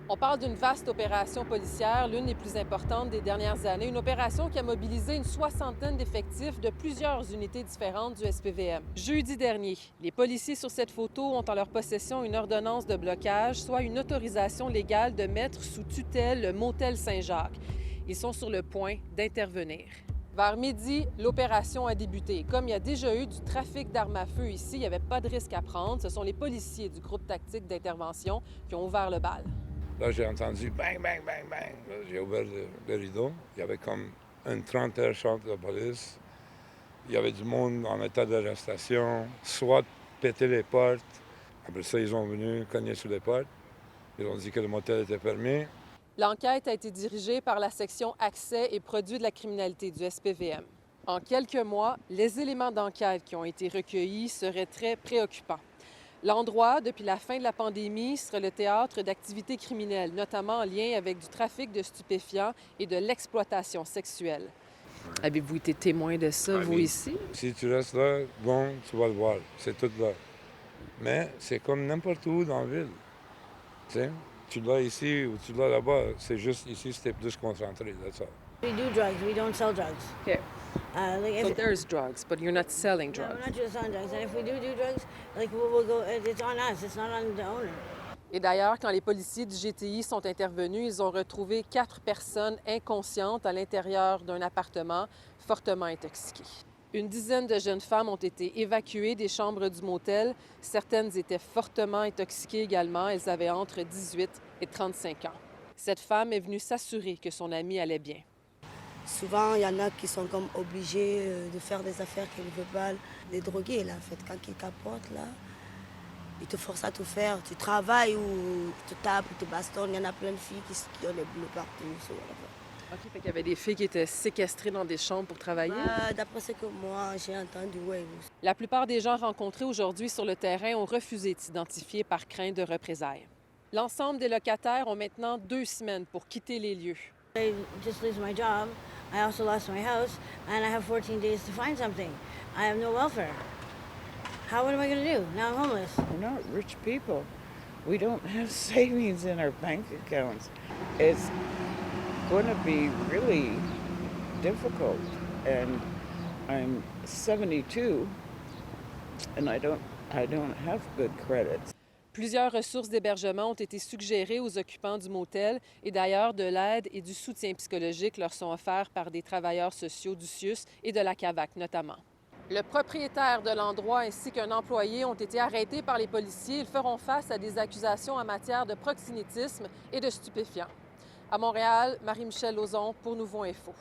On parle d'une vaste opération policière, l'une des plus importantes des dernières années, une opération qui a mobilisé une soixantaine d'effectifs de plusieurs unités différentes du SPVM. Jeudi dernier, les policiers sur cette photo ont en leur possession une ordonnance de blocage, soit une autorisation légale de mettre sous tutelle le motel Saint-Jacques. Ils sont sur le point d'intervenir. Vers midi, l'opération a débuté. Comme il y a déjà eu du trafic d'armes à feu ici, il n'y avait pas de risque à prendre. Ce sont les policiers du groupe tactique d'intervention qui ont ouvert le bal. Là, j'ai entendu bang, bang, bang, bang. Là, j'ai ouvert le rideau. Il y avait comme une trentaine de chars de police. Il y avait du monde en état d'arrestation, soit péter les portes. Après ça, ils sont venus cogner sur les portes. Ils ont dit que le motel était fermé. L'enquête a été dirigée par la section Accès et produits de la criminalité du SPVM. En quelques mois, les éléments d'enquête qui ont été recueillis seraient très préoccupants. L'endroit, depuis la fin de la pandémie, sera le théâtre d'activités criminelles, notamment en lien avec du trafic de stupéfiants et de l'exploitation sexuelle. Avez-vous été témoin de ça, vous, ici? Si tu restes là, bon, tu vas le voir. C'est tout là. Mais c'est comme n'importe où dans la ville. Tu sais, tu l'as ici ou tu l'as là-bas. C'est juste ici, c'était plus concentré, that's all. We do drugs. We don't sell drugs. Okay. Like So there's drugs, but you're not selling no, we're drugs. not just selling drugs. And if we do drugs, like we'll go. It's on us. It's not on the owner. Et d'ailleurs, quand les policiers du GTI sont intervenus, ils ont retrouvé 4 personnes inconscientes à l'intérieur d'un appartement fortement intoxiquées. Une dizaine de jeunes femmes ont été évacuées des chambres du motel. Certaines étaient fortement intoxiquées également. Elles avaient entre 18 et 35 ans. Cette femme est venue s'assurer que son amie allait bien. Souvent, il y en a qui sont comme obligés de faire des affaires qu'ils ne veulent pas. Les drogués, là, en fait, quand ils t'apportent, là, ils te forcent à tout faire. Tu travailles ou tu te tapes, tu te bastonnes. Il y en a plein de filles qui ont des bleus partout. OK, fait qu'il y avait des filles qui étaient séquestrées dans des chambres pour travailler. D'après ce que moi, j'ai entendu, oui. La plupart des gens rencontrés aujourd'hui sur le terrain ont refusé de s'identifier par crainte de représailles. L'ensemble des locataires ont maintenant 2 semaines pour quitter les lieux. I just lose my job. I also lost my house, and I have 14 days to find something. I have no welfare. What am I going to do? Now I'm homeless. We're not rich people. We don't have savings in our bank accounts. It's going to be really difficult. And I'm 72, and I don't have good credit. Plusieurs ressources d'hébergement ont été suggérées aux occupants du motel et d'ailleurs de l'aide et du soutien psychologique leur sont offerts par des travailleurs sociaux du CIUS et de la CAVAC notamment. Le propriétaire de l'endroit ainsi qu'un employé ont été arrêtés par les policiers. Ils feront face à des accusations en matière de proxénétisme et de stupéfiants. À Montréal, Marie-Michelle Lauzon pour Nouveau Info.